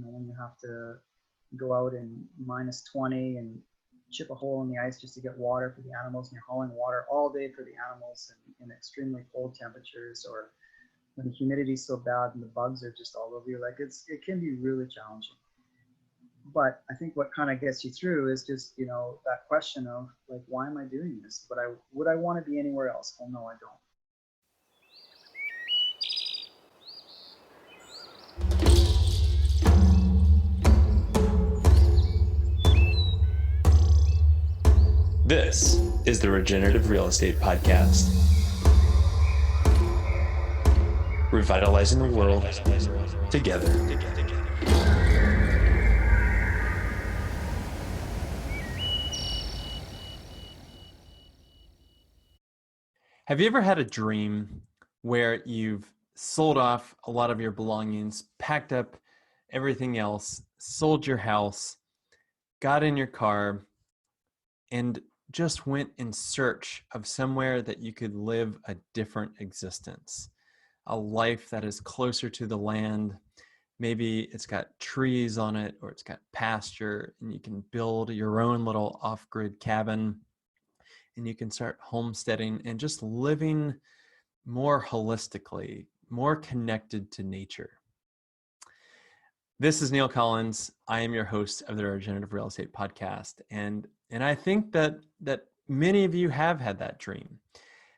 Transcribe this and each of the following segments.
when you have to go out in -20 and chip a hole in the ice just to get water for the animals, and you're hauling water all day for the animals in extremely cold temperatures, or when the humidity is so bad and the bugs are just all over you. Like it can be really challenging. But I think what kind of gets you through is just, that question of like, why am I doing this? Would I want to be anywhere else? Well, no, I don't. This is the Regenerative Real Estate Podcast. Revitalizing the world together. Have you ever had a dream where you've sold off a lot of your belongings, packed up everything else, sold your house, got in your car, and just went in search of somewhere that you could live a different existence, a life that is closer to the land? Maybe it's got trees on it, or it's got pasture, and you can build your own little off-grid cabin, and you can start homesteading and just living more holistically, more connected to nature. This is Neil Collins. I am your host of the Regenerative Real Estate Podcast. And I think that many of you have had that dream,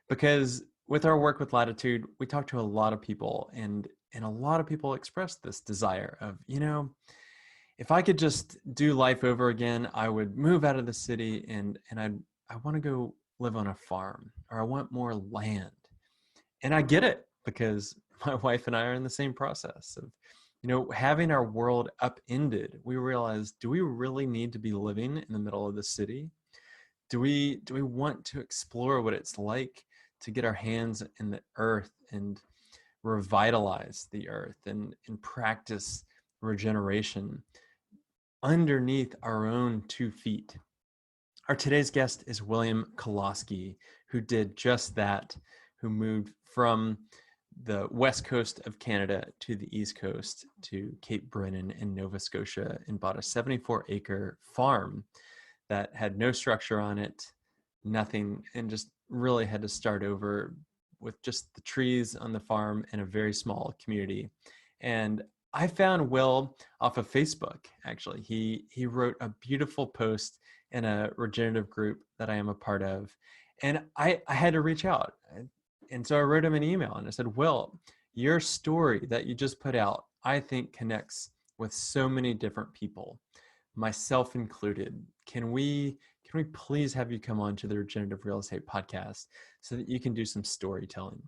because with our work with Latitude, we talk to a lot of people, and a lot of people express this desire of, if I could just do life over again, I would move out of the city and I want to go live on a farm, or I want more land. And I get it, because my wife and I are in the same process of, having our world upended. We realized, do we really need to be living in the middle of the city? Do we want to explore what it's like to get our hands in the earth and revitalize the earth and practice regeneration underneath our own 2 feet? Our today's guest is Will Kosloski, who did just that, who moved from the west coast of Canada to the east coast to Cape Breton in Nova Scotia, and bought a 74-acre farm that had no structure on it, nothing, and just really had to start over with just the trees on the farm and a very small community. And I found Will off of Facebook, actually. He wrote a beautiful post in a regenerative group that I am a part of, and I had to reach out. And so I wrote him an email and I said, Will, your story that you just put out, I think connects with so many different people, myself included. Can we please have you come on to the Regenerative Real Estate Podcast so that you can do some storytelling?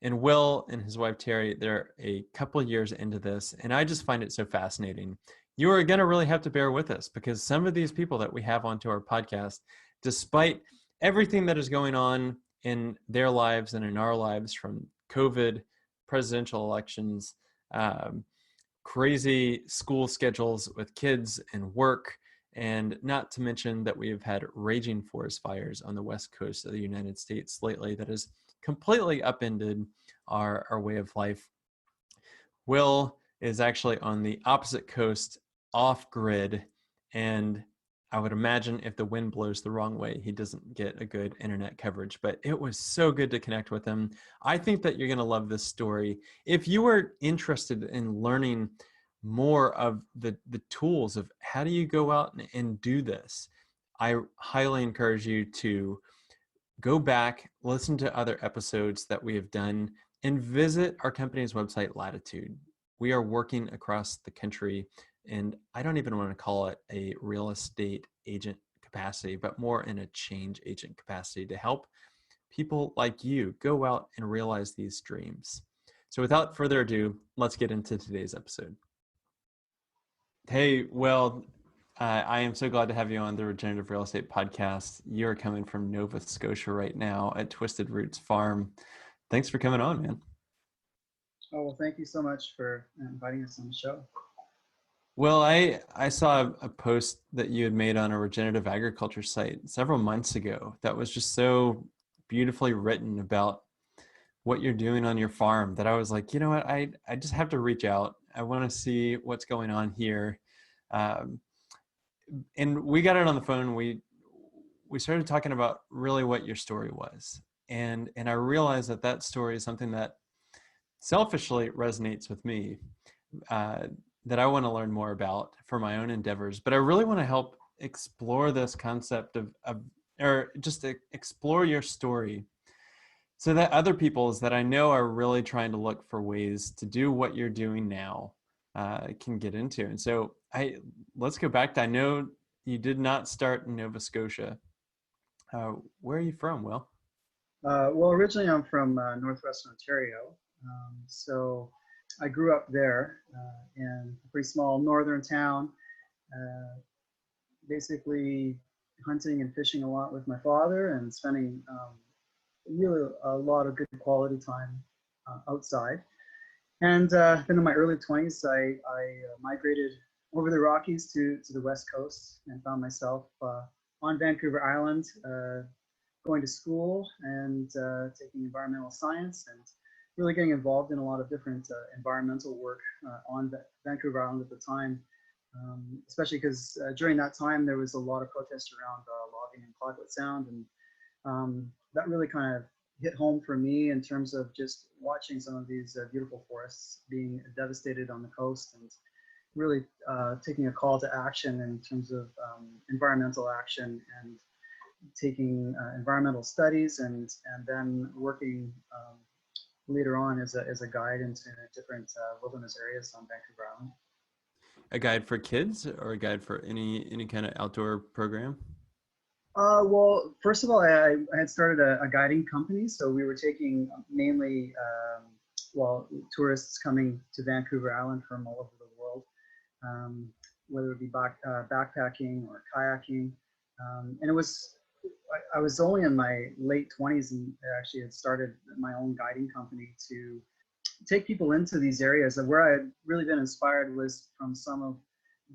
And Will and his wife, Terry, they're a couple years into this, and I just find it so fascinating. You are going to really have to bear with us, because some of these people that we have onto our podcast, despite everything that is going on in their lives and in our lives, from COVID, presidential elections, crazy school schedules with kids and work, and not to mention that we have had raging forest fires on the west coast of the United States lately that has completely upended our way of life. Will is actually on the opposite coast, off grid, and I would imagine if the wind blows the wrong way, he doesn't get a good internet coverage. But it was so good to connect with him. I think that you're going to love this story. If you are interested in learning more of the tools of how do you go out and do this, I highly encourage you to go back, listen to other episodes that we have done, and visit our company's website, Latitude. We are working across the country, and I don't even want to call it a real estate agent capacity, but more in a change agent capacity to help people like you go out and realize these dreams. So without further ado, let's get into today's episode. Hey, Will, I am so glad to have you on the Regenerative Real Estate Podcast. You're coming from Nova Scotia right now at Twisted Roots Farm. Thanks for coming on, man. Oh, well, thank you so much for inviting us on the show. Well, I saw a post that you had made on a regenerative agriculture site several months ago that was just so beautifully written about what you're doing on your farm that I was like, you know what, I just have to reach out I want to see what's going on here. Um, and we got it on the phone. We started talking about really what your story was. And I realized that story is something that selfishly resonates with me, that I want to learn more about for my own endeavors. But I really want to help explore this concept of or just explore your story so that other people's that I know are really trying to look for ways to do what you're doing now can get into. And so let's go back to, I know you did not start in Nova Scotia. Where are you from, Will? Well, originally I'm from Northwestern Ontario. So I grew up there in a pretty small northern town, basically hunting and fishing a lot with my father and spending really a lot of good quality time outside. And then in my early 20s, I migrated over the Rockies to the West Coast and found myself on Vancouver Island, going to school and taking environmental science and really getting involved in a lot of different environmental work on Vancouver Island at the time, especially because during that time there was a lot of protest around logging in Clayoquot Sound, and that really kind of hit home for me in terms of just watching some of these beautiful forests being devastated on the coast, and really taking a call to action in terms of environmental action and taking environmental studies, and then working later on as a guide into different wilderness areas on Vancouver Island. A guide for kids or a guide for any kind of outdoor program? Well, first of all, I had started a guiding company, so we were taking mainly tourists coming to Vancouver Island from all over the world, whether it be backpacking or kayaking, and I was only in my late 20s and I actually had started my own guiding company to take people into these areas. And where I had really been inspired was from some of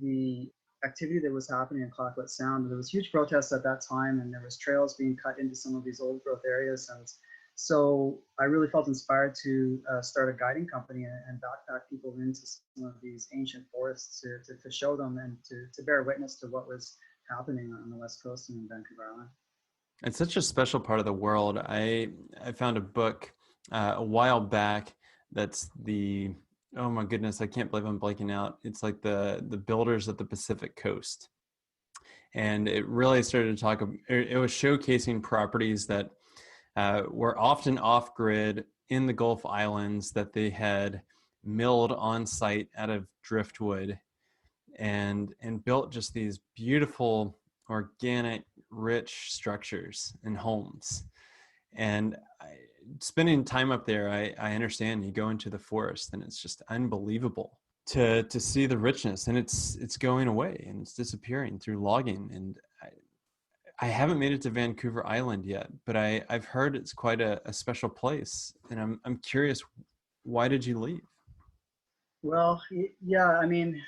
the activity that was happening in Clayoquot Sound. There was huge protests at that time, and there was trails being cut into some of these old growth areas. And so I really felt inspired to start a guiding company and backpack people into some of these ancient forests to show them and to bear witness to what was happening on the West Coast and in Vancouver Island. It's such a special part of the world. I found a book a while back that's oh my goodness, I can't believe I'm blanking out. It's like the builders of the Pacific Coast. And it really started to talk, it was showcasing properties that were often off grid in the Gulf Islands that they had milled on site out of driftwood and built just these beautiful, organic, rich structures and homes. And spending time up there, I understand you go into the forest and it's just unbelievable to see the richness, and it's going away and it's disappearing through logging. And I haven't made it to Vancouver Island yet, but I've heard it's quite a special place, and I'm curious, why did you leave? Well, yeah, I mean,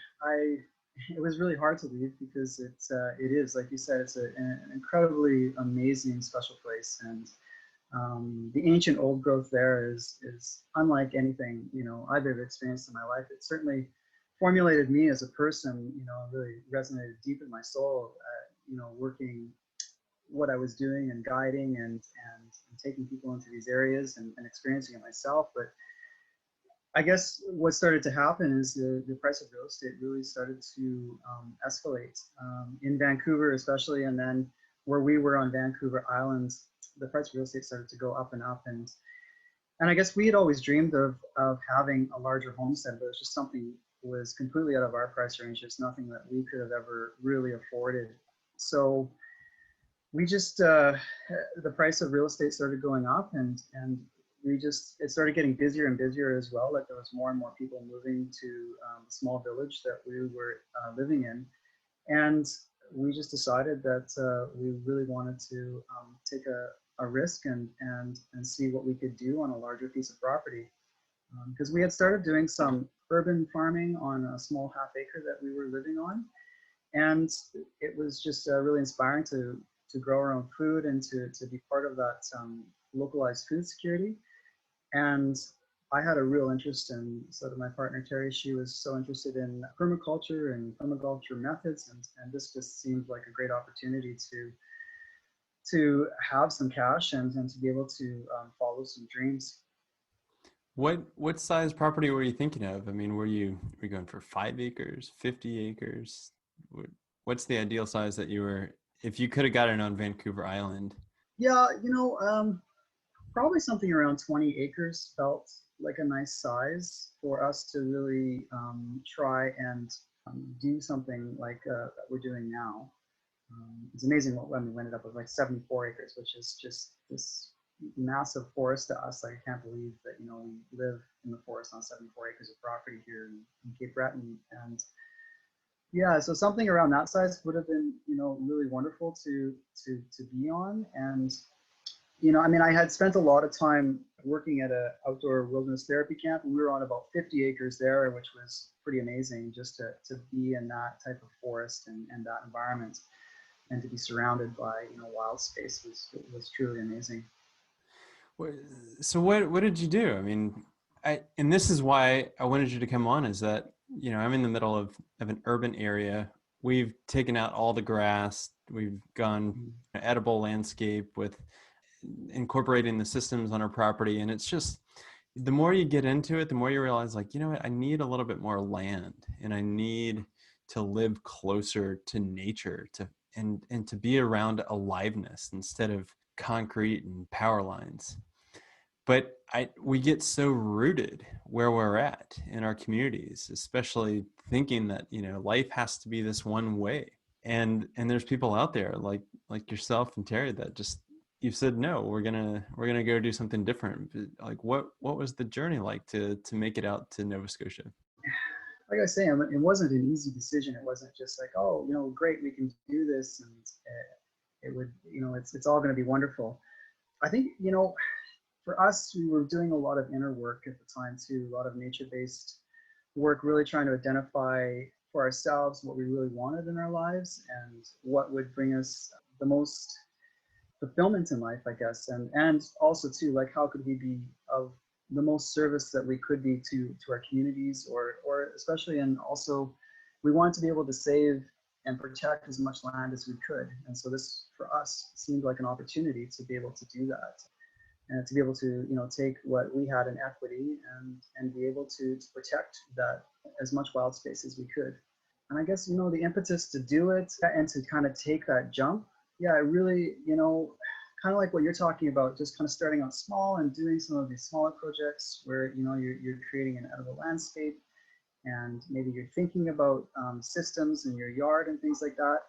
it was really hard to leave because it is, like you said, it's an incredibly amazing, special place, and the ancient old growth there is unlike anything I've ever experienced in my life. It certainly formulated me as a person. Really resonated deep in my soul. Working what I was doing and guiding and taking people into these areas and experiencing it myself. But I guess what started to happen is the price of real estate really started to escalate in Vancouver, especially, and then where we were on Vancouver Island, the price of real estate started to go up and up, and I guess we had always dreamed of having a larger homestead, but it was just something was completely out of our price range. It's nothing that we could have ever really afforded. So we just the price of real estate started going up, and it started getting busier and busier as well. Like there was more and more people moving to the small village that we were living in, and we just decided that we really wanted to take a risk and see what we could do on a larger piece of property, because we had started doing some urban farming on a small half acre that we were living on, and it was just really inspiring to grow our own food and to be part of that localized food security. And I had a real interest in, so that my partner Terry, she was so interested in permaculture and permaculture methods, and this just seemed like a great opportunity to have some cash and to be able to follow some dreams. What size property were you thinking of? I mean, were you going for 5 acres, 50 acres? What's the ideal size that you were, if you could have gotten on Vancouver Island? Yeah, probably something around 20 acres felt like a nice size for us to really try and do something like that we're doing now. It's amazing what we ended up with, like 74 acres, which is just this massive forest to us. Like, I can't believe that, we live in the forest on 74 acres of property here in Cape Breton. And yeah, so something around that size would have been, really wonderful to be on. And I mean, I had spent a lot of time working at a outdoor wilderness therapy camp, and we were on about 50 acres there, which was pretty amazing just to be in that type of forest and that environment, and to be surrounded by, wild space was truly amazing. So what did you do? I mean, and this is why I wanted you to come on, is that, I'm in the middle of an urban area. We've taken out all the grass. We've gone edible landscape with incorporating the systems on our property. And it's just, the more you get into it, the more you realize, like, what, I need a little bit more land, and I need to live closer to nature, and to be around aliveness instead of concrete and power lines. But we get so rooted where we're at in our communities, especially thinking that, life has to be this one way. And there's people out there like yourself and Terry that just, you've said, no, we're gonna go do something different. Like, what was the journey like to make it out to Nova Scotia? Like I was saying, it wasn't an easy decision. It wasn't just like, oh, great, we can do this, and it would, it's all going to be wonderful. I think, for us, we were doing a lot of inner work at the time too, a lot of nature-based work, really trying to identify for ourselves what we really wanted in our lives and what would bring us the most fulfillment in life, I guess, and also too, like, how could we be of the most service that we could be to our communities, or especially, and also we wanted to be able to save and protect as much land as we could. And so this, for us, seemed like an opportunity to be able to do that, and to be able to, take what we had in equity and be able to protect that as much wild space as we could. And I guess, the impetus to do it and to kind of take that jump, yeah, it really, kind of like what you're talking about, just kind of starting out small and doing some of these smaller projects where, you're creating an edible landscape, and maybe you're thinking about systems in your yard and things like that.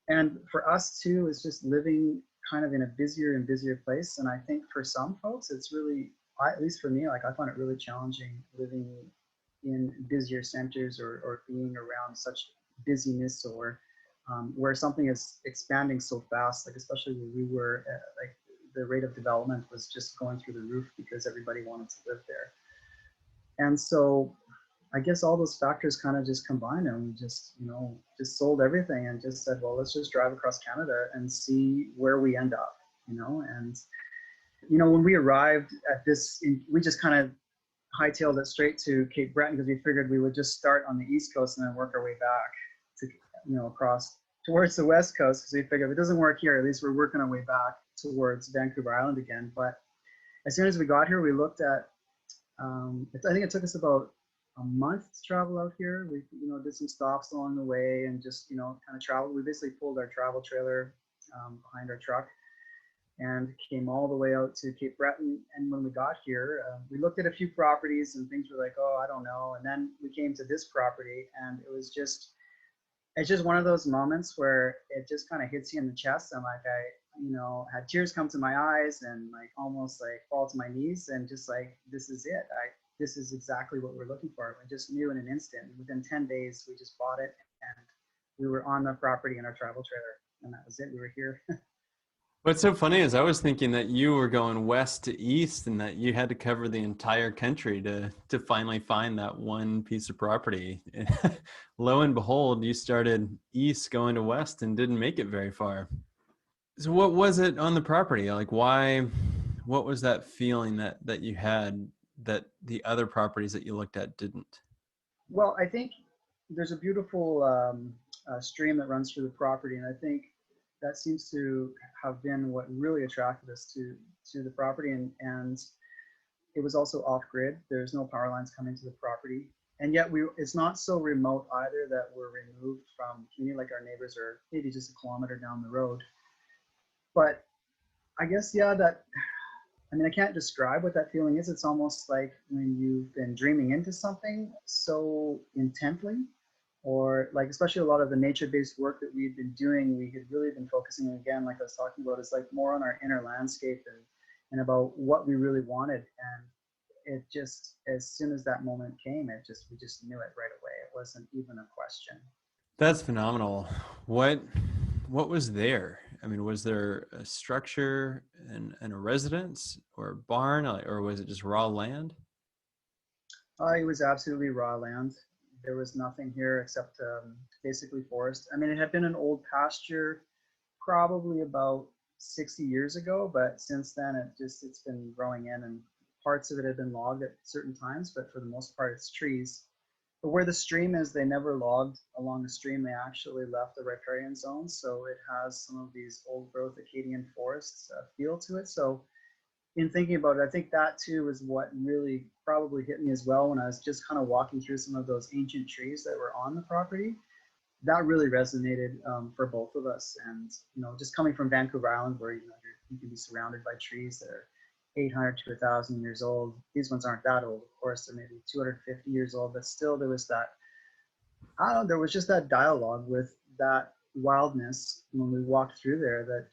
And for us too, it's just living kind of in a busier and busier place. And I think for some folks, it's really, at least for me, like, I find it really challenging living in busier centers, or being around such busyness, or where something is expanding so fast, like especially where we were, like the rate of development was just going through the roof because everybody wanted to live there. And so I guess all those factors kind of just combined, and we just, just sold everything and just said, well, let's just drive across Canada and see where we end up, and, when we arrived at this, we just kind of hightailed it straight to Cape Breton, because we figured we would just start on the East Coast and then work our way back to, across towards the West Coast, because we figured if it doesn't work here, at least we're working our way back towards Vancouver Island again. But as soon as we got here, we looked at, I think it took us about a month to travel out here. We, did some stops along the way and just, kind of traveled. We basically pulled our travel trailer behind our truck and came all the way out to Cape Breton. And when we got here, we looked at a few properties and things were like, oh, I don't know. And then we came to this property, and it's just one of those moments where it just kind of hits you in the chest. And like, I had tears come to my eyes and like almost like fall to my knees, and just like, this is it. This is exactly what we're looking for. We just knew in an instant. Within 10 days, we just bought it, and we were on the property in our travel trailer, and that was it. We were here. What's so funny is I was thinking that you were going west to east, and that you had to cover the entire country to finally find that one piece of property. Lo and behold, you started east going to west and didn't make it very far. So what was it on the property? Like, why, what was that feeling that you had that the other properties that you looked at didn't? Well, I think there's a beautiful stream that runs through the property, and I think that seems to have been what really attracted us to the property. And it was also off grid. There's no power lines coming to the property, and yet it's not so remote either that we're removed from community, like our neighbors are maybe just a kilometer down the road. But I guess, yeah, I mean, I can't describe what that feeling is. It's almost like when you've been dreaming into something so intently, or like, especially a lot of the nature-based work that we've been doing, we had really been focusing, again, like I was talking about, is like more on our inner landscape and about what we really wanted. And it just, as soon as that moment came, we just knew it right away. It wasn't even a question. That's phenomenal. What was there? I mean, was there a structure and a residence or a barn, or was it just raw land? It was absolutely raw land. There was nothing here except basically forest. I mean, it had been an old pasture probably about 60 years ago, but since then it's been growing in, and parts of it have been logged at certain times, but for the most part it's trees. But where the stream is, they never logged along the stream. They actually left the riparian zone, so it has some of these old growth Acadian forests feel to it. So in thinking about it, I think that too is what really probably hit me as well when I was just kind of walking through some of those ancient trees that were on the property. That really resonated for both of us. And, just coming from Vancouver Island, where, you can be surrounded by trees that are 800 to 1,000 years old. These ones aren't that old, of course. They're maybe 250 years old, but still there was that, I don't know, there was just that dialogue with that wildness when we walked through there that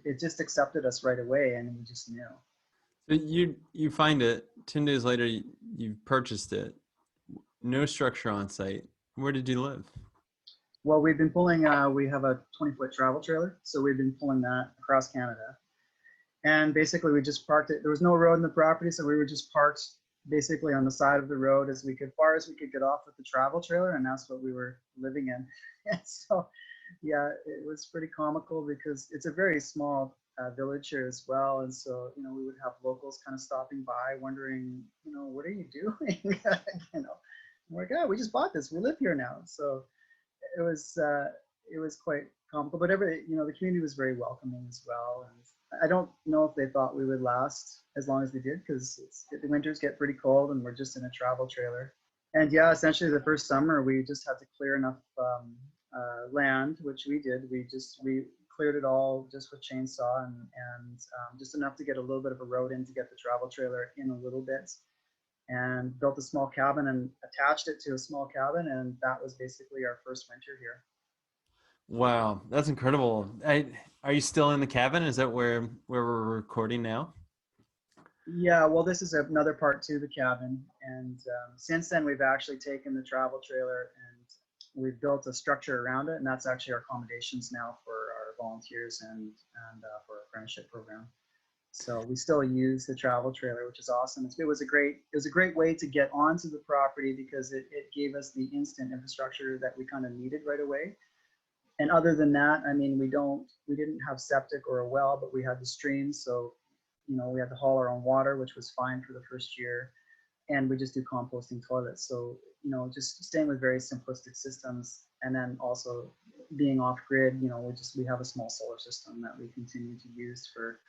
it just accepted us right away, and we just knew. So you find it 10 days later, you purchased it, no structure on site. Where did you live? Well, we've been pulling, we have a 20-foot travel trailer, so we've been pulling that across Canada. And basically we just parked it. There was no road in the property, so we were just parked basically on the side of the road far as we could get off with the travel trailer, and that's what we were living in. And so, yeah, it was pretty comical because it's a very small village here as well. And so, we would have locals kind of stopping by wondering, what are you doing? We're like, oh, we just bought this. We live here now. So it was quite comical, but the community was very welcoming as well. And I don't know if they thought we would last as long as we did, because the winters get pretty cold and we're just in a travel trailer. And yeah, essentially the first summer we just had to clear enough land, which we did. We cleared it all just with chainsaw and just enough to get a little bit of a road in to get the travel trailer in a little bit, and built a small cabin and attached it to a small cabin. And that was basically our first winter here. Wow, that's incredible. Are you still in the cabin? Is that where we're recording now? Yeah, well, this is another part to the cabin. And since then, we've actually taken the travel trailer and we've built a structure around it. And that's actually our accommodations now for our volunteers and for our apprenticeship program. So we still use the travel trailer, which is awesome. It was a great way to get onto the property because it gave us the instant infrastructure that we kind of needed right away. And other than that, I mean, we didn't have septic or a well, but we had the stream. So, we had to haul our own water, which was fine for the first year. And we just do composting toilets. So, just staying with very simplistic systems. And then also being off grid, we have a small solar system that we continue to use for,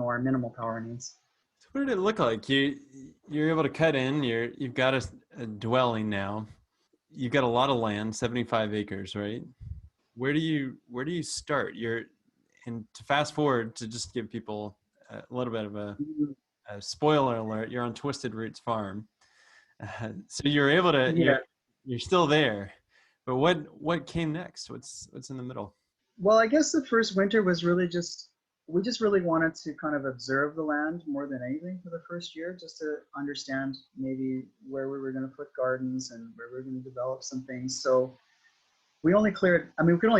our minimal power needs. So what did it look like? You're able to cut in, you've got a dwelling now. You've got a lot of land, 75 acres, right? Where do you start? And to fast forward, to just give people a little bit of a spoiler alert, you're on Twisted Roots Farm. So you're able to, Yeah. you're still there, but what came next? What's in the middle? Well, I guess the first winter was really we just really wanted to kind of observe the land more than anything for the first year, just to understand maybe where we were going to put gardens and where we were going to develop some things. So we could only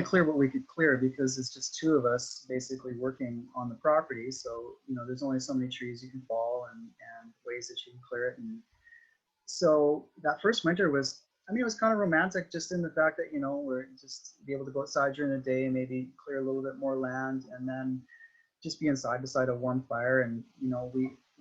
clear what we could clear because it's just two of us basically working on the property. So, there's only so many trees you can fall and ways that you can clear it. And so that first winter was kind of romantic, just in the fact that, we're just be able to go outside during the day, maybe clear a little bit more land, and then just be inside beside a warm fire. And,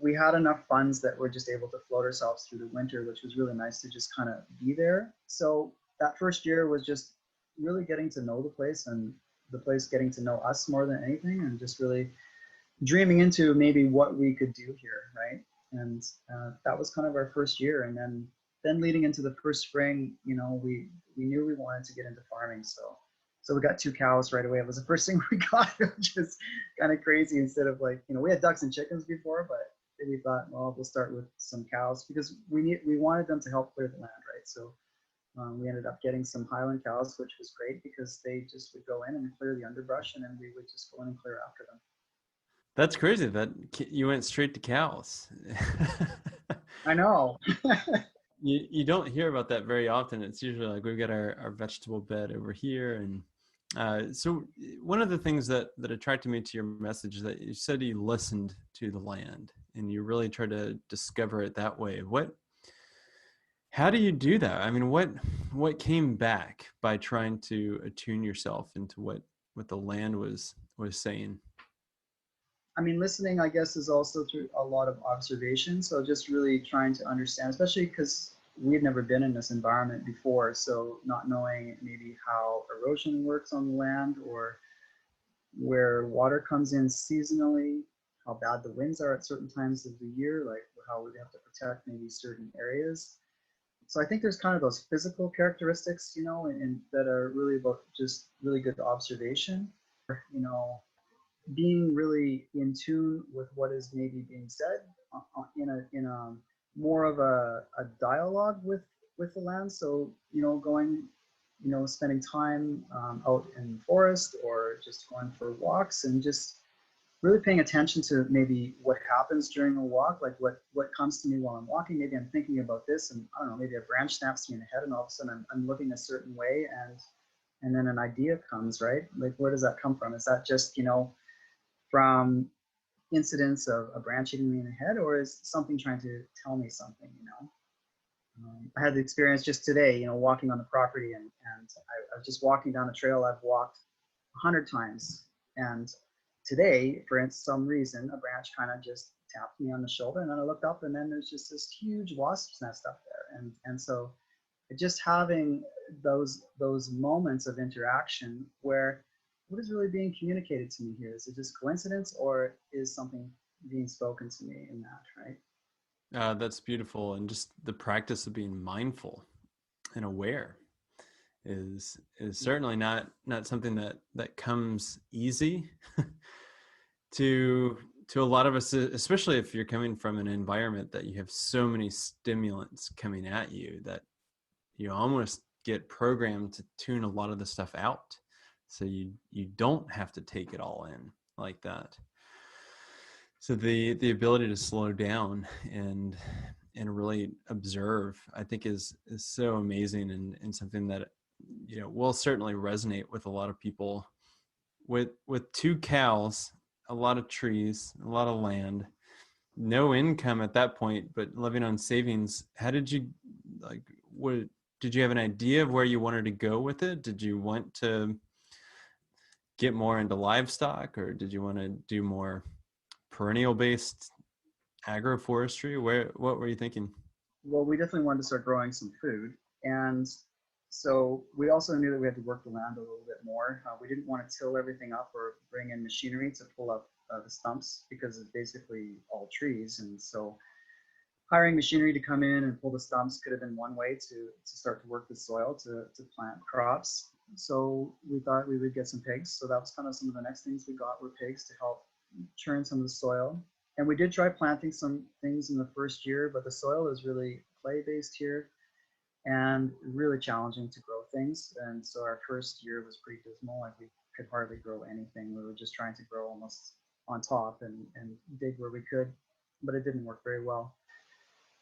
we had enough funds that we're just able to float ourselves through the winter, which was really nice to just kind of be there. So that first year was just really getting to know the place, and the place getting to know us more than anything, and just really dreaming into maybe what we could do here, right? And that was kind of our first year. And then leading into the first spring, you know, we knew we wanted to get into farming. So we got 2 cows right away. It was the first thing we got, which is kind of crazy. Instead of, like, you know, we had ducks and chickens before, but we thought, well, we'll start with some cows because we wanted them to help clear the land, right? So we ended up getting some highland cows, which was great because they just would go in and clear the underbrush, and then we would just go in and clear after them. That's crazy that you went straight to cows. I know. You don't hear about that very often. It's usually like we've got our vegetable bed over here. And so one of the things that attracted me to your message is that you said you listened to the land and you really tried to discover it that way. How do you do that? I mean, what came back by trying to attune yourself into what the land was saying? I mean, listening, I guess, is also through a lot of observation. So just really trying to understand, especially because we had never been in this environment before. So not knowing maybe how erosion works on the land, or where water comes in seasonally, how bad the winds are at certain times of the year, like how we have to protect maybe certain areas. So I think there's kind of those physical characteristics, you know, and that are really about just really good observation, you know, being really in tune with what is maybe being said in a more of a dialogue with the land. So, you know, going, you know, spending time out in the forest, or just going for walks, and just really paying attention to maybe what happens during a walk, like what comes to me while I'm walking. Maybe I'm thinking about this, and I don't know, maybe a branch snaps me in the head, and all of a sudden I'm looking a certain way, and then an idea comes, right? Like, where does that come from? Is that just, you know, from incidents of a branch hitting me in the head, or is something trying to tell me something, you know? I had the experience just today, you know, walking on the property, and I was just walking down a trail I've walked 100 times. And today, for some reason, a branch kind of just tapped me on the shoulder, and then I looked up, and then there's just this huge wasp's nest up there. And so just having those moments of interaction where, what is really being communicated to me here? Is it just coincidence, or is something being spoken to me in that, right? That's beautiful. And just the practice of being mindful and aware is certainly not something that comes easy to a lot of us, especially if you're coming from an environment that you have so many stimulants coming at you that you almost get programmed to tune a lot of the stuff out, so you don't have to take it all in like that. So the ability to slow down and really observe, I think is so amazing, and something that, you know, will certainly resonate with a lot of people. With 2 cows, a lot of trees, a lot of land, no income at that point, but living on savings. How did you, like, what did you have an idea of where you wanted to go with it? Did you want to get more into livestock, or did you want to do more perennial based agroforestry? What were you thinking? Well, we definitely wanted to start growing some food. And so we also knew that we had to work the land a little bit more. We didn't want to till everything up or bring in machinery to pull up the stumps, because it's basically all trees. And so hiring machinery to come in and pull the stumps could have been one way to start to work the soil to plant crops. So we thought we would get some pigs. So that was kind of some of the next things we got, were pigs to help churn some of the soil. And we did try planting some things in the first year, but the soil is really clay-based here and really challenging to grow things. And so our first year was pretty dismal. Like, we could hardly grow anything. We were just trying to grow almost on top and dig where we could, but it didn't work very well.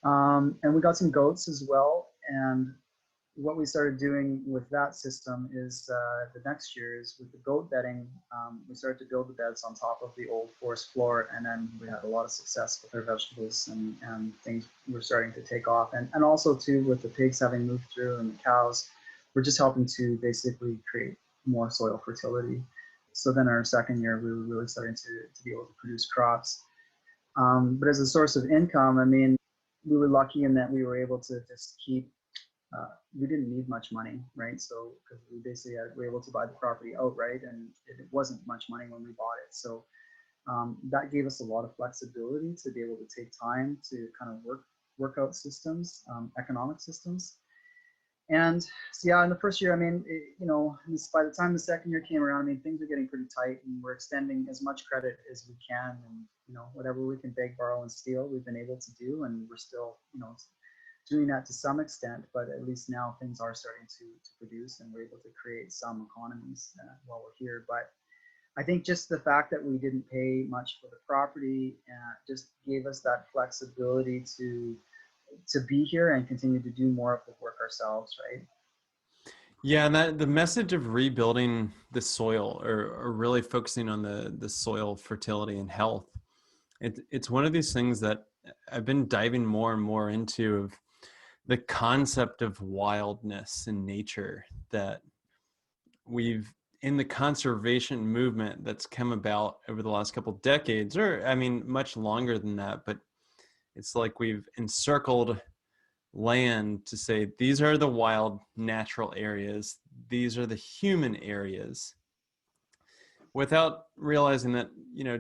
And we got some goats as well. And what we started doing with that system is the next year is with the goat bedding, we started to build the beds on top of the old forest floor, and then we had a lot of success with our vegetables, and things were starting to take off. And also too, with the pigs having moved through and the cows, we're just helping to basically create more soil fertility. So then our second year, we were really starting to be able to produce crops. But as a source of income, I mean, we were lucky in that we were able to just keep, we didn't need much money, right? So, because we basically were able to buy the property outright, and it wasn't much money when we bought it. So that gave us a lot of flexibility to be able to take time to kind of work out systems, economic systems. And so, yeah, in the first year, I mean, by the time the second year came around, I mean, things were getting pretty tight, and we're extending as much credit as we can. And, whatever we can beg, borrow, and steal, we've been able to do. And we're still, doing that to some extent, but at least now things are starting to produce, and we're able to create some economies while we're here. But I think just the fact that we didn't pay much for the property just gave us that flexibility to be here and continue to do more of the work ourselves, right? Yeah, and that the message of rebuilding the soil, or really focusing on the soil fertility and health, it's one of these things that I've been diving more and more into, of the concept of wildness in nature, that we've, in the conservation movement that's come about over the last couple of decades, or I mean much longer than that, but it's like we've encircled land to say these are the wild natural areas, these are the human areas, without realizing that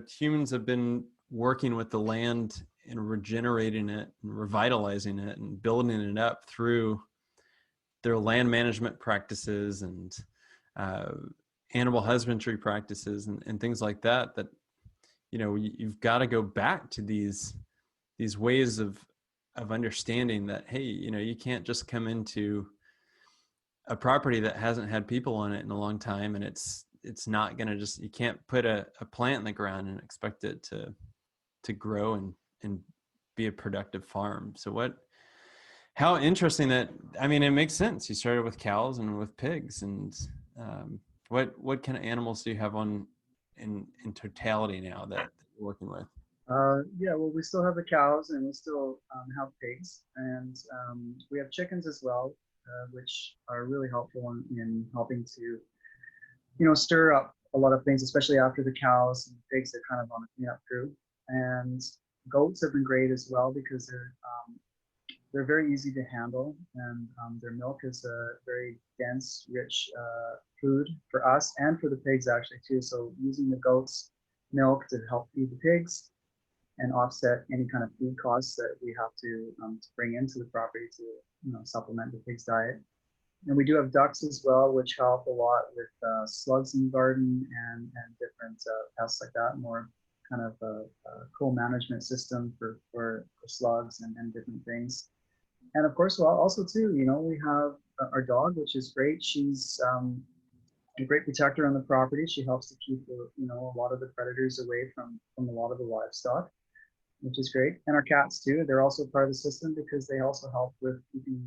humans have been working with the land and regenerating it and revitalizing it and building it up through their land management practices and animal husbandry practices and things like that you've got to go back to these ways of understanding that, hey, you can't just come into a property that hasn't had people on it in a long time, and it's not going to just, you can't put a plant in the ground and expect it to grow and be a productive farm. So how interesting that, I mean, it makes sense. You started with cows and with pigs, and what kind of animals do you have on in totality now that you're working with? Yeah, well, we still have the cows, and we still have pigs, and we have chickens as well, which are really helpful in helping to, stir up a lot of things, especially after the cows and pigs are kind of on a cleanup crew. And goats have been great as well, because they're very easy to handle, and their milk is a very dense, rich food for us and for the pigs actually too. So using the goat's milk to help feed the pigs and offset any kind of feed costs that we have to bring into the property to supplement the pig's diet. And we do have ducks as well, which help a lot with slugs in the garden and different pests like that. More kind of a co-management system for slugs and different things. And of course, well, also too, we have our dog, which is great. She's a great protector on the property. She helps to keep a lot of the predators away from a lot of the livestock, which is great. And our cats too, they're also part of the system, because they also help with keeping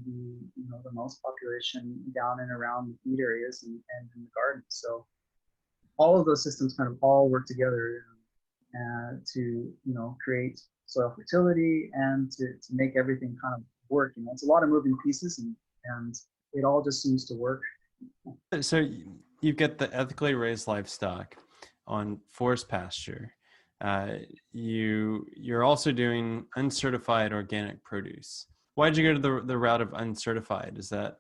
the mouse population down and around the feed areas and in the garden. So all of those systems kind of all work together to create soil fertility and to make everything kind of work. It's a lot of moving pieces, and it all just seems to work. So you get the ethically raised livestock on forest pasture. You're also doing uncertified organic produce. Why did you go to the route of uncertified? Is that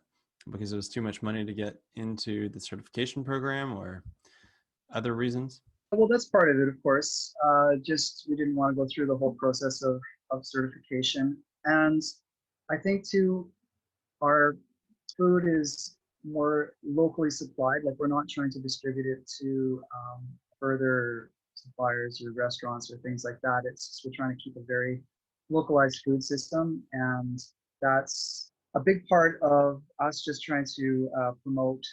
because it was too much money to get into the certification program, or other reasons? Well, that's part of it, of course. Just we didn't want to go through the whole process of certification. And I think too, our food is more locally supplied. Like, we're not trying to distribute it to further suppliers or restaurants or things like that. It's just, we're trying to keep a very localized food system, and that's a big part of us just trying to promote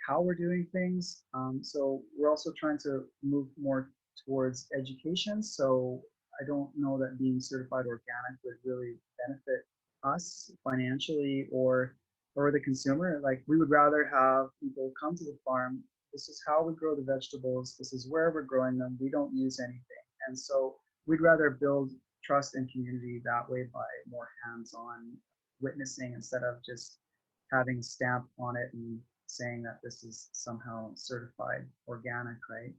how we're doing things. So we're also trying to move more towards education. So I don't know that being certified organic would really benefit us financially or the consumer. Like, we would rather have people come to the farm. This is how we grow the vegetables. This is where we're growing them. We don't use anything. And so we'd rather build trust and community that way, by more hands-on witnessing, instead of just having a stamp on it and saying that this is somehow certified organic, right?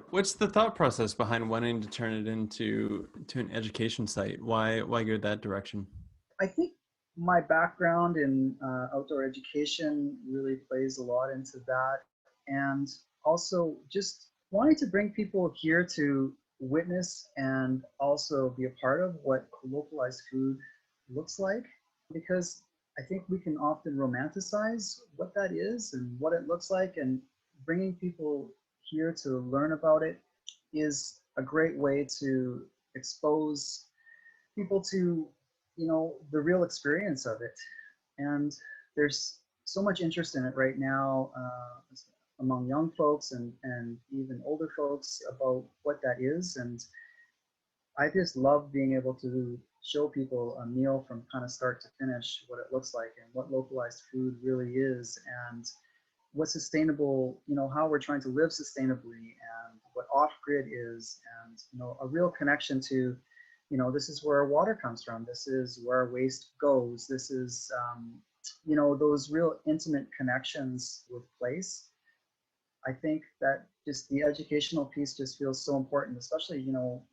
What's the thought process behind wanting to turn it into an education site? Why go that direction? I think my background in outdoor education really plays a lot into that. And also just wanting to bring people here to witness and also be a part of what localized food looks like. Because I think we can often romanticize what that is and what it looks like, and bringing people here to learn about it is a great way to expose people to, the real experience of it. And there's so much interest in it right now, among young folks and even older folks, about what that is. And I just love being able to show people a meal from kind of start to finish, what it looks like and what localized food really is, and what sustainable, how we're trying to live sustainably, and what off-grid is, and a real connection to, this is where our water comes from, this is where our waste goes, this is those real intimate connections with place. I think that just the educational piece just feels so important, especially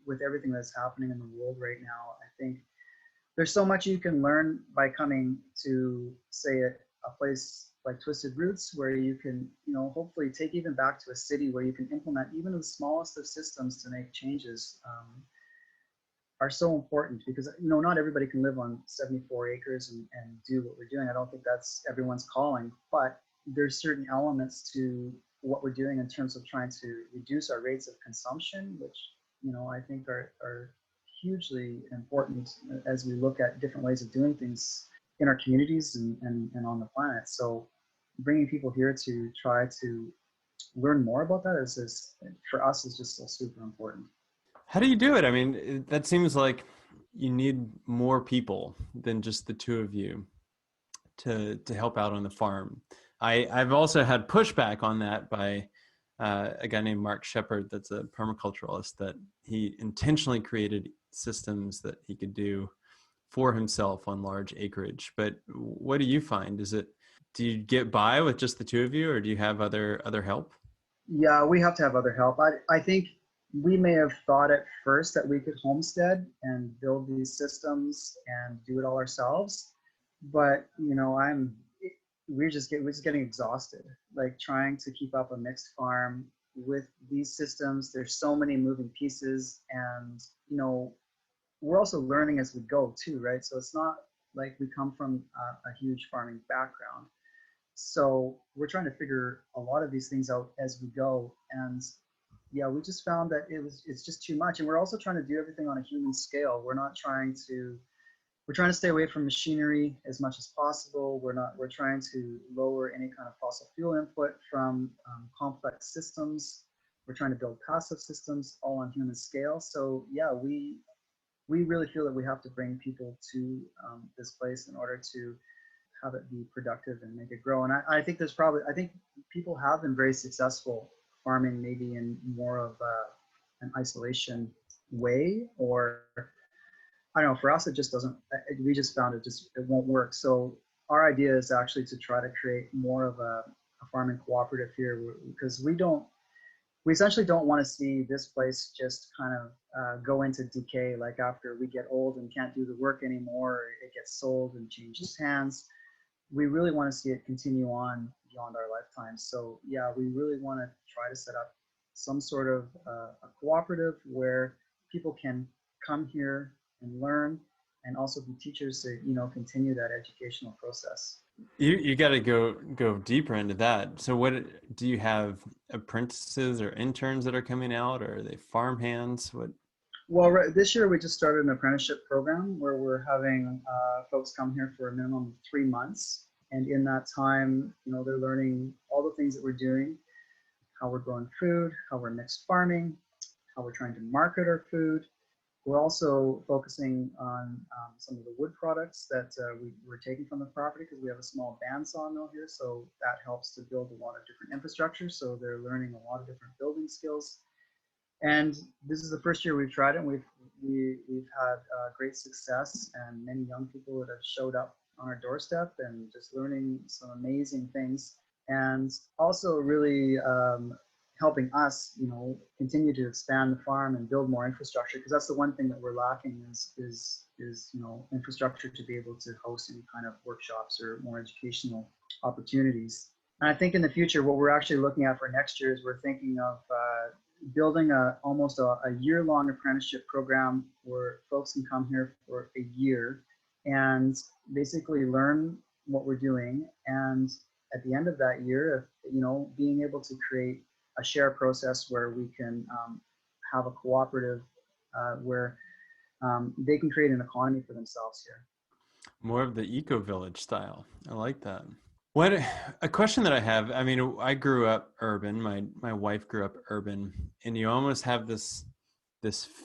with everything that's happening in the world right now. I think there's so much you can learn by coming to, say, a place like Twisted Roots, where you can, hopefully take even back to a city where you can implement even the smallest of systems to make changes, are so important, because, not everybody can live on 74 acres and do what we're doing. I don't think that's everyone's calling, but there's certain elements to what we're doing in terms of trying to reduce our rates of consumption, which, I think are hugely important as we look at different ways of doing things in our communities and on the planet. So bringing people here to try to learn more about that is for us, is just so super important. How do you do it? I mean, that seems like you need more people than just the two of you to help out on the farm. I've also had pushback on that by a guy named Mark Shepard, that's a permaculturalist, that he intentionally created systems that he could do for himself on large acreage. But what do you find? Do you get by with just the two of you, or do you have other help? Yeah, we have to have other help. I think we may have thought at first that we could homestead and build these systems and do it all ourselves, but we're just getting exhausted, like trying to keep up a mixed farm with these systems. There's so many moving pieces, and we're also learning as we go too, right? So it's not like we come from a huge farming background. So we're trying to figure a lot of these things out as we go. And yeah, we just found that it's just too much. And we're also trying to do everything on a human scale. We're trying to stay away from machinery as much as possible. We're trying to lower any kind of fossil fuel input from complex systems. We're trying to build passive systems all on human scale. So yeah, we really feel that we have to bring people to this place in order to have it be productive and make it grow. And I think I think people have been very successful farming, maybe in more of an isolation way, or I don't know, for us, it just doesn't, we just found it won't work. So our idea is actually to try to create more of a farming cooperative here, because we essentially don't want to see this place just kind of go into decay, like after we get old and can't do the work anymore, it gets sold and changes hands. We really want to see it continue on beyond our lifetime. So yeah, we really want to try to set up some sort of a cooperative where people can come here and learn, and also be teachers to continue that educational process. You got to go deeper into that. So what do you have, apprentices or interns that are coming out, or are they farm hands? What? Well, this year we just started an apprenticeship program where we're having folks come here for a minimum of 3 months. And in that time, they're learning all the things that we're doing, how we're growing food, how we're mixed farming, how we're trying to market our food. We're also focusing on some of the wood products that we're taking from the property, because we have a small band sawmill here. So that helps to build a lot of different infrastructure. So they're learning a lot of different building skills. And this is the first year we've tried it. And we've had great success, and many young people that have showed up on our doorstep and just learning some amazing things. And also really helping us, continue to expand the farm and build more infrastructure, because that's the one thing that we're lacking is infrastructure to be able to host any kind of workshops or more educational opportunities. And I think in the future, what we're actually looking at for next year is we're thinking of building almost a year-long apprenticeship program where folks can come here for a year and basically learn what we're doing. And at the end of that year, being able to create a share process where we can have a cooperative where they can create an economy for themselves here. More of the eco-village style. I like that. A question that I have, I mean, I grew up urban, my wife grew up urban, and you almost have this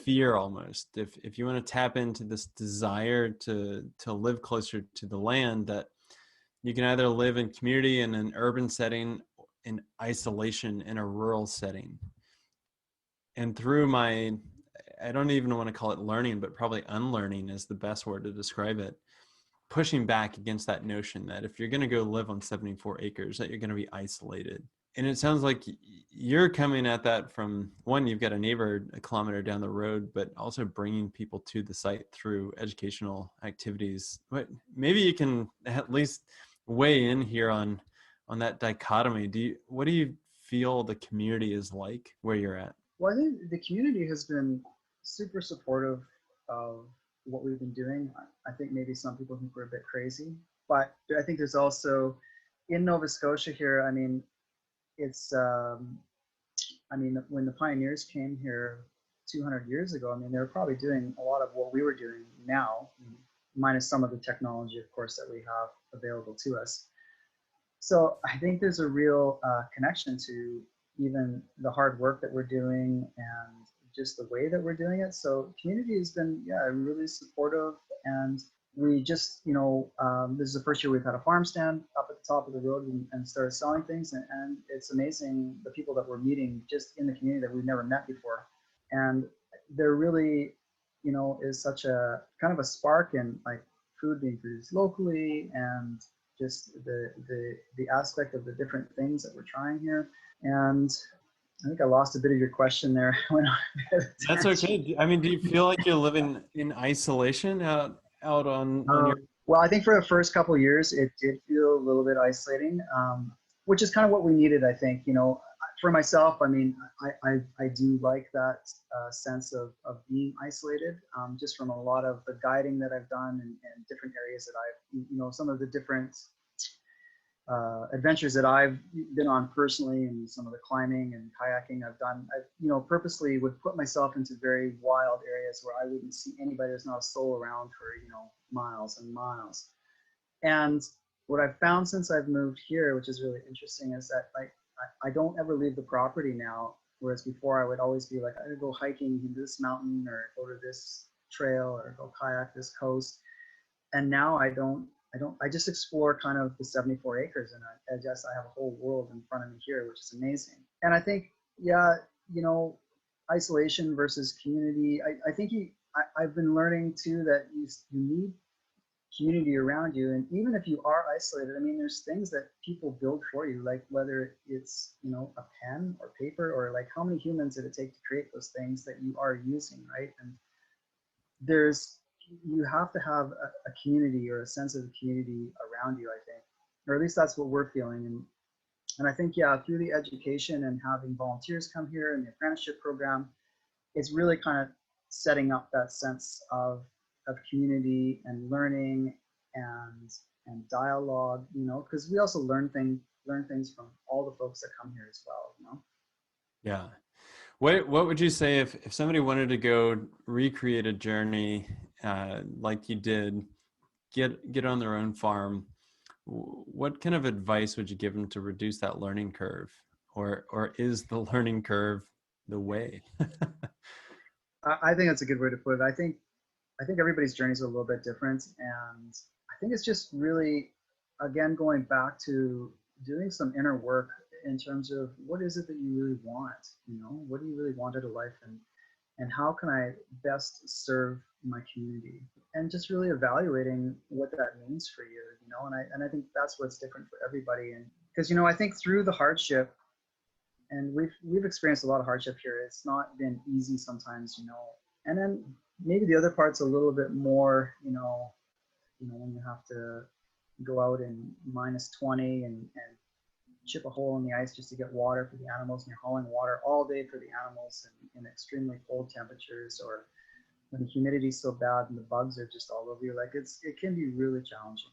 fear almost, if you want to tap into this desire to live closer to the land, that you can either live in community in an urban setting, in isolation in a rural setting. And through I don't even want to call it learning, but probably unlearning is the best word to describe it, pushing back against that notion that if you're going to go live on 74 acres, that you're going to be isolated. And it sounds like you're coming at that from, one, you've got a neighbor a kilometer down the road, but also bringing people to the site through educational activities. But maybe you can at least weigh in here on that dichotomy. What do you feel the community is like where you're at? Well, I think the community has been super supportive of what we've been doing. I think maybe some people think we're a bit crazy, but I think there's also in Nova Scotia here, I mean, it's, when the pioneers came here 200 years ago, I mean, they were probably doing a lot of what we were doing now, minus some of the technology, of course, that we have available to us. So I think there's a real connection to even the hard work that we're doing and just the way that we're doing it. So community has been, really supportive. And we just, this is the first year we've had a farm stand up at the top of the road and started selling things. And it's amazing the people that we're meeting just in the community that we've never met before. And there really, is such a kind of a spark in like food being produced locally and just the aspect of the different things that we're trying here. And I think I lost a bit of your question there. That's okay. I mean, do you feel like you're living in isolation out on your? Well, I think for the first couple of years, it did feel a little bit isolating, which is kind of what we needed, I think. For myself, I mean, I do like that sense of being isolated, just from a lot of the guiding that I've done and different areas that I've, some of the different adventures that I've been on personally, and some of the climbing and kayaking I've done. I, purposely would put myself into very wild areas where I wouldn't see anybody. There's not a soul around for, miles and miles. And what I've found since I've moved here, which is really interesting, is that I don't ever leave the property now. Whereas before I would always be like, I would go hiking in this mountain or go to this trail or go kayak this coast. And now I just explore kind of the 74 acres, and I have a whole world in front of me here, which is amazing. And I think, isolation versus community. I think I've been learning too that you need community around you. And even if you are isolated, I mean, there's things that people build for you, like whether it's, a pen or paper, or like how many humans did it take to create those things that you are using, right? And you have to have a community or a sense of community around you, I think, or at least that's what we're feeling. And I think, through the education and having volunteers come here and the apprenticeship program, it's really kind of setting up that sense of community and learning and dialogue, because we also learn things from all the folks that come here as well, Yeah. What would you say if somebody wanted to go recreate a journey like you did, get on their own farm? What kind of advice would you give them to reduce that learning curve, or is the learning curve the way? I think that's a good way to put it. I think everybody's journeys are a little bit different, and I think it's just really, again, going back to doing some inner work in terms of what is it that you really want, what do you really want out of life, and how can I best serve my community, and just really evaluating what that means for you, and I think that's what's different for everybody. And because, I think through the hardship and we've experienced a lot of hardship here. It's not been easy sometimes, and then maybe the other part's a little bit more, when you have to go out in -20 and chip a hole in the ice just to get water for the animals, and you're hauling water all day for the animals in extremely cold temperatures, or when the humidity's so bad and the bugs are just all over you. Like it can be really challenging.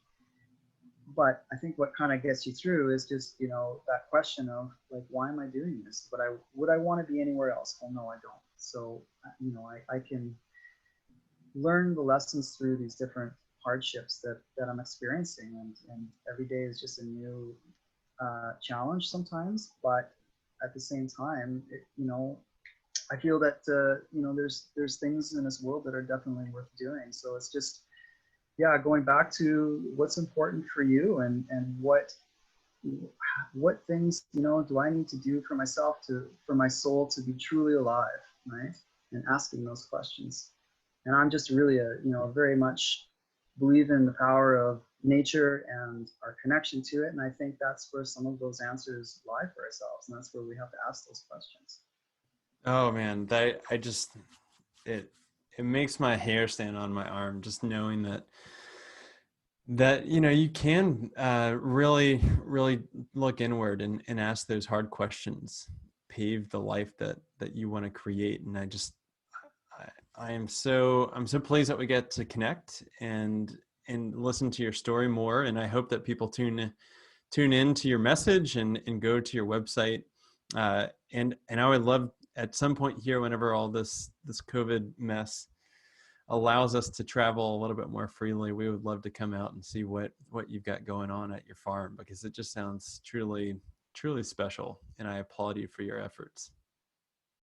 But I think what kind of gets you through is just, that question of like, why am I doing this? Would I want to be anywhere else? Well, no, I don't. So, I can learn the lessons through these different hardships that I'm experiencing, and every day is just a new challenge sometimes. But at the same time, I feel that there's things in this world that are definitely worth doing. So it's just, going back to what's important for you, and what things do I need to do for myself, for my soul to be truly alive, right? And asking those questions. And I'm just really very much believe in the power of nature and our connection to it. And I think that's where some of those answers lie for ourselves, and that's where we have to ask those questions. Oh man, it makes my hair stand on my arm just knowing that you can really look inward and ask those hard questions, pave the life that you want to create. And I'm so pleased that we get to connect and listen to your story more. And I hope that people tune in to your message and go to your website. And I would love at some point here, whenever all this COVID mess allows us to travel a little bit more freely, we would love to come out and see what you've got going on at your farm, because it just sounds truly special. And I applaud you for your efforts.